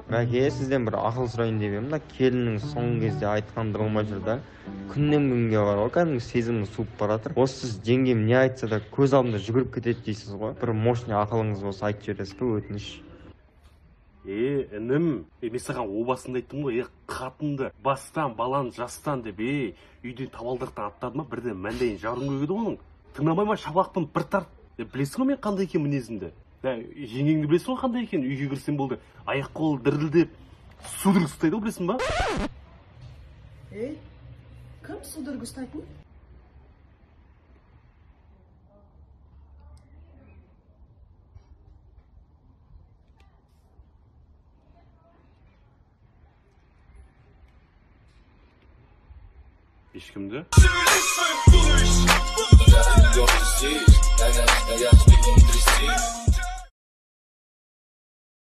Мәке, сізден бір ақыл сұрайын деп едім да, келіннің соңғы кезде айтқанды қылмай жүр да. Күннен күнге бар ғой, кәдімгі сезімің суып баратыр. Осы сіз жеңгем не айтса да көз алдымда жүгіріп кетеді дейсіз ғой. Бір мощный ақылыңыз болса айтып жібересіз бе, өтініш? Інім, мен саған о басында айттым ғой, қатынды бастан, баланы жастан деп, үйден табалдырықтан аттады ма, бірден мәндейін жарың көгеді оның. Тыңдамай ма шапалақпен бір тарт. Білесің ғой мен қандай екен мінезімді? Жеңгеңді білесің ғой қандай екен? Үйге кірсем болды, аяқ қолы дірілдеп, судырғы ұстайды ғой, білесің ба? Кім судырғы ұстайтын? Ешкімді? Я